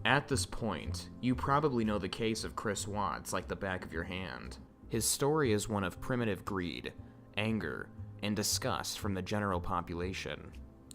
At this point, you probably know the case of Chris Watts like the back of your hand. His story is one of primitive greed, anger, and disgust from the general population.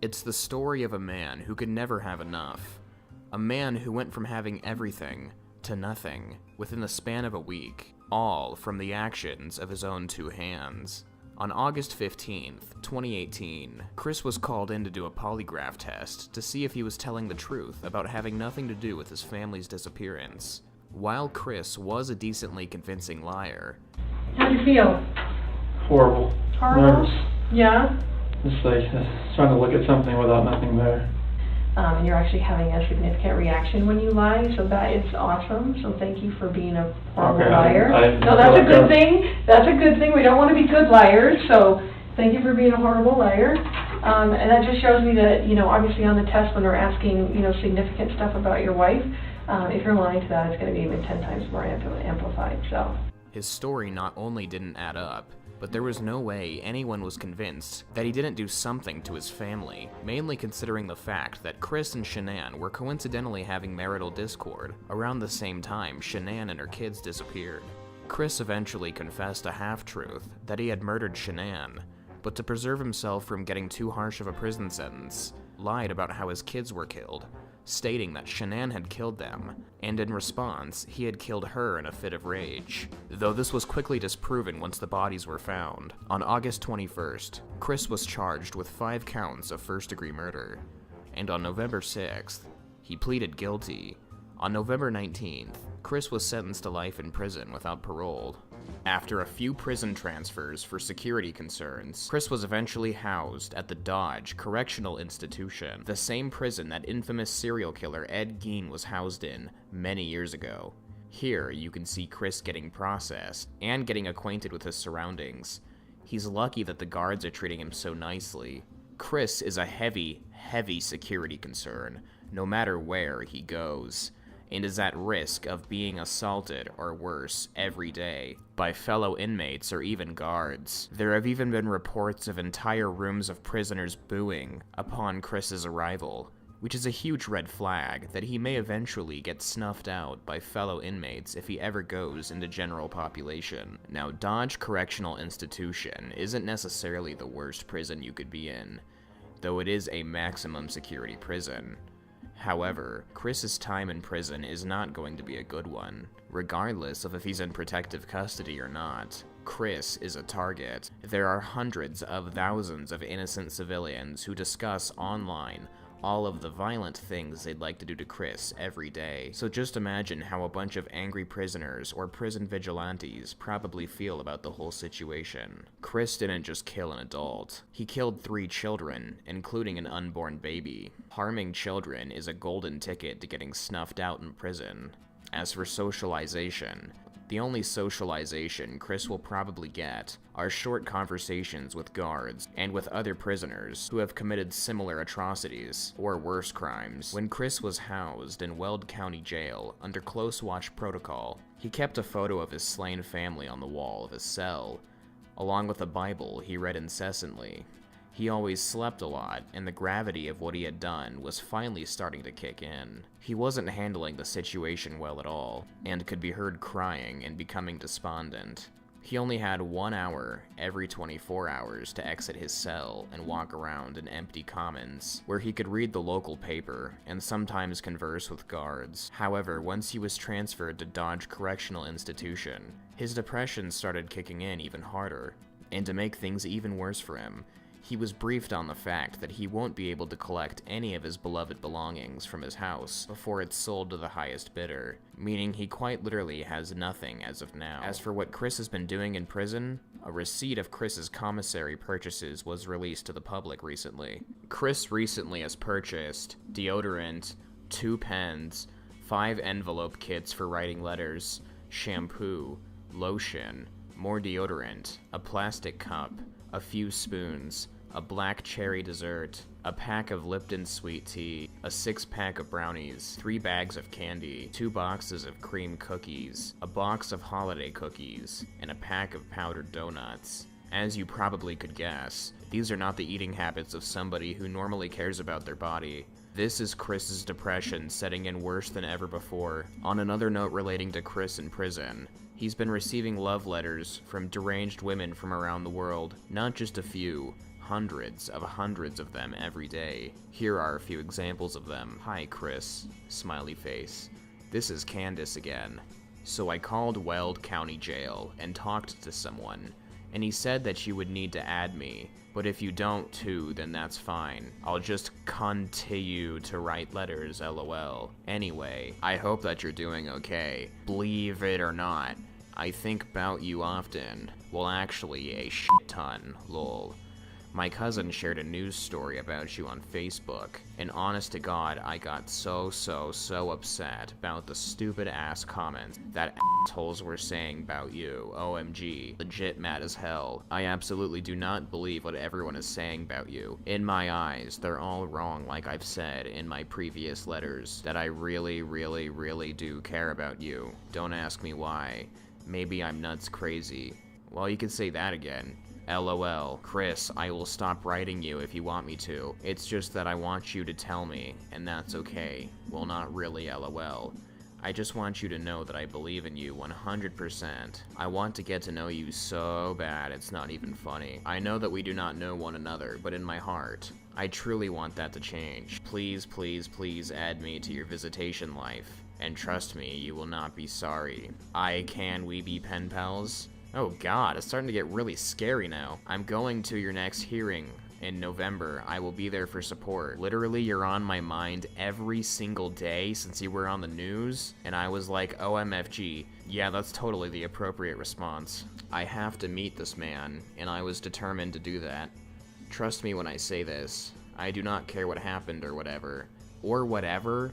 It's the story of a man who could never have enough. A man who went from having everything to nothing within the span of a week, all from the actions of his own two hands. On August 15th, 2018, Chris was called in to do a polygraph test to see if he was telling the truth about having nothing to do with his family's disappearance. While Chris was a decently convincing liar, how do you feel? Horrible. Horrible? Nervous. Yeah? Just like trying to look at something without nothing there. And you're actually having a significant reaction when you lie, so that is awesome. So thank you for being a horrible liar. No, that's a good thing. That's a good thing. We don't want to be good liars, so thank you for being a horrible liar. And that just shows me that, obviously on the test when they're asking, significant stuff about your wife, if you're lying to that, it's going to be even 10 times more amplified, so. His story not only didn't add up, but there was no way anyone was convinced that he didn't do something to his family, mainly considering the fact that Chris and Shanann were coincidentally having marital discord around the same time Shanann and her kids disappeared. Chris eventually confessed a half-truth that he had murdered Shanann, but to preserve himself from getting too harsh of a prison sentence, lied about how his kids were killed, stating that Shanann had killed them, and in response, he had killed her in a fit of rage. Though this was quickly disproven once the bodies were found. On August 21st, Chris was charged with 5 counts of first-degree murder, and on November 6th, he pleaded guilty. On November 19th, Chris was sentenced to life in prison without parole. After a few prison transfers for security concerns, Chris was eventually housed at the Dodge Correctional Institution, the same prison that infamous serial killer Ed Gein was housed in many years ago. Here, you can see Chris getting processed and getting acquainted with his surroundings. He's lucky that the guards are treating him so nicely. Chris is a heavy security concern, no matter where he goes, and is at risk of being assaulted or worse every day by fellow inmates or even guards. There have even been reports of entire rooms of prisoners booing upon Chris's arrival, which is a huge red flag that he may eventually get snuffed out by fellow inmates if he ever goes into general population. Now, Dodge Correctional Institution isn't necessarily the worst prison you could be in, though it is a maximum security prison. However, Chris's time in prison is not going to be a good one, regardless of if he's in protective custody or not. Chris is a target. There are hundreds of thousands of innocent civilians who discuss online all of the violent things they'd like to do to Chris every day. So just imagine how a bunch of angry prisoners or prison vigilantes probably feel about the whole situation. Chris didn't just kill an adult. He killed 3 children, including an unborn baby. Harming children is a golden ticket to getting snuffed out in prison. As for socialization, the only socialization Chris will probably get are short conversations with guards and with other prisoners who have committed similar atrocities or worse crimes. When Chris was housed in Weld County Jail under close watch protocol, he kept a photo of his slain family on the wall of his cell, along with a Bible he read incessantly. He always slept a lot, and the gravity of what he had done was finally starting to kick in. He wasn't handling the situation well at all, and could be heard crying and becoming despondent. He only had 1 hour every 24 hours to exit his cell and walk around in empty commons, where he could read the local paper and sometimes converse with guards. However, once he was transferred to Dodge Correctional Institution, his depression started kicking in even harder, and to make things even worse for him, he was briefed on the fact that he won't be able to collect any of his beloved belongings from his house before it's sold to the highest bidder, meaning he quite literally has nothing as of now. As for what Chris has been doing in prison, a receipt of Chris's commissary purchases was released to the public recently. Chris recently has purchased deodorant, 2 pens, 5 envelope kits for writing letters, shampoo, lotion, more deodorant, a plastic cup, a few spoons, a black cherry dessert, a pack of Lipton sweet tea, a 6-pack of brownies, 3 bags of candy, 2 boxes of cream cookies, a box of holiday cookies, and a pack of powdered donuts. As you probably could guess, These are not the eating habits of somebody who normally cares about their body. This is Chris's depression setting in worse than ever before. On another note relating to Chris in prison, he's been receiving love letters from deranged women from around the world. Not just a few, hundreds of them every day. Here are a few examples of them. Hi Chris, smiley face. This is Candace again. So I called Weld County Jail and talked to someone, and he said that you would need to add me. But if you don't too, then that's fine. I'll just continue to write letters, lol. Anyway, I hope that you're doing okay. Believe it or not, I think about you often. Well, actually, a shit ton, lol. My cousin shared a news story about you on Facebook, and honest to God, I got so upset about the stupid ass comments that assholes were saying about you. OMG. Legit mad as hell. I absolutely do not believe what everyone is saying about you. In my eyes, they're all wrong, like I've said in my previous letters, that I really do care about you. Don't ask me why. Maybe I'm nuts crazy. Well, you could say that again. LOL. Chris, I will stop writing you if you want me to. It's just that I want you to tell me, and that's okay. Well, not really, LOL. I just want you to know that I believe in you 100%. I want to get to know you so bad it's not even funny. I know that we do not know one another, but in my heart, I truly want that to change. Please add me to your visitation life. And trust me, you will not be sorry. Can we be pen pals? Oh god, it's starting to get really scary now. I'm going to your next hearing in November. I will be there for support. Literally, you're on my mind every single day since you were on the news, and I was like, OMFG. Yeah, that's totally the appropriate response. I have to meet this man, and I was determined to do that. Trust me when I say this. I do not care what happened or whatever. Or whatever,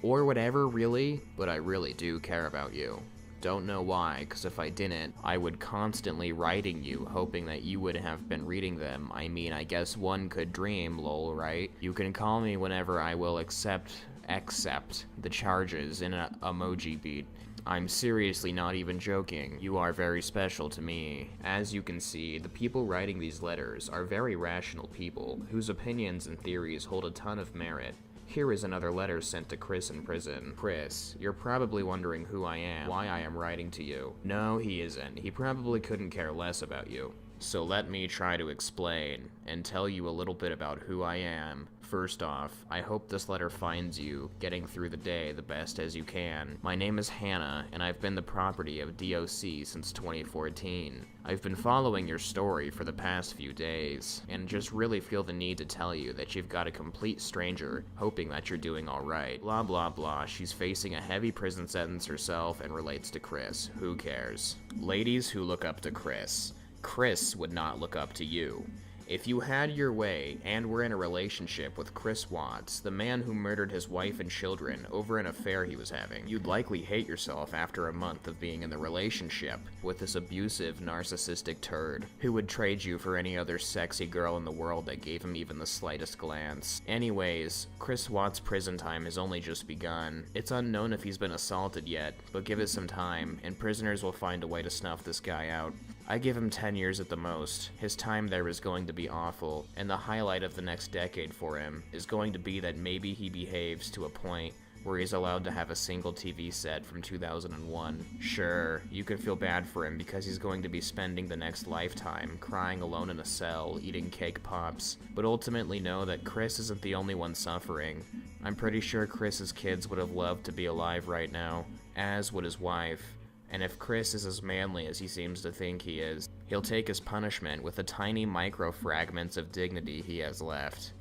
really, but I really do care about you. Don't know why, because if I didn't, I would constantly writing you, hoping that you would have been reading them. I mean, I guess one could dream, lol, right? You can call me whenever I will accept the charges in an emoji beat. I'm seriously not even joking. You are very special to me. As you can see, the people writing these letters are very rational people, whose opinions and theories hold a ton of merit. Here is another letter sent to Chris in prison. Chris, you're probably wondering who I am, why I am writing to you. No, he isn't. He probably couldn't care less about you. So let me try to explain and tell you a little bit about who I am. First off, I hope this letter finds you getting through the day the best as you can. My name is Hannah, and I've been the property of DOC since 2014. I've been following your story for the past few days, and just really feel the need to tell you that you've got a complete stranger hoping that you're doing alright. Blah blah blah, she's facing a heavy prison sentence herself and relates to Chris. Who cares? Ladies who look up to Chris. Chris would not look up to you. If you had your way and were in a relationship with Chris Watts, the man who murdered his wife and children over an affair he was having, you'd likely hate yourself after a month of being in the relationship with this abusive, narcissistic turd who would trade you for any other sexy girl in the world that gave him even the slightest glance. Anyways, Chris Watts' prison time has only just begun. It's unknown if he's been assaulted yet, but give it some time, and prisoners will find a way to snuff this guy out. I give him 10 years at the most. His time there is going to be awful, and the highlight of the next decade for him is going to be that maybe he behaves to a point where he's allowed to have a single TV set from 2001. Sure, you could feel bad for him because he's going to be spending the next lifetime crying alone in a cell, eating cake pops, but ultimately know that Chris isn't the only one suffering. I'm pretty sure Chris's kids would have loved to be alive right now, as would his wife. And if Chris is as manly as he seems to think he is, he'll take his punishment with the tiny micro-fragments of dignity he has left.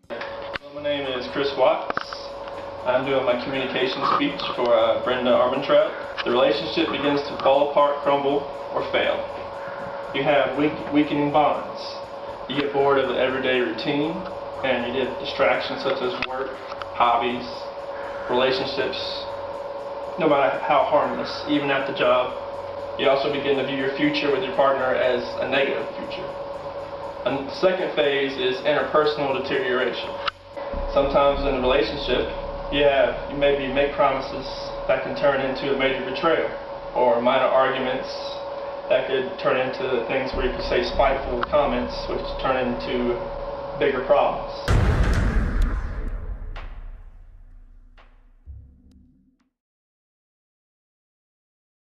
Well, my name is Chris Watts. I'm doing my communication speech for Brenda Armentrout. The relationship begins to fall apart, crumble, or fail. You have weakening bonds. You get bored of the everyday routine, and you get distractions such as work, hobbies, relationships, no matter how harmless, even at the job. You also begin to view your future with your partner as a negative future. And the second phase is interpersonal deterioration. Sometimes in a relationship, you maybe make promises that can turn into a major betrayal. or minor arguments that could turn into things where you could say spiteful comments, which turn into bigger problems.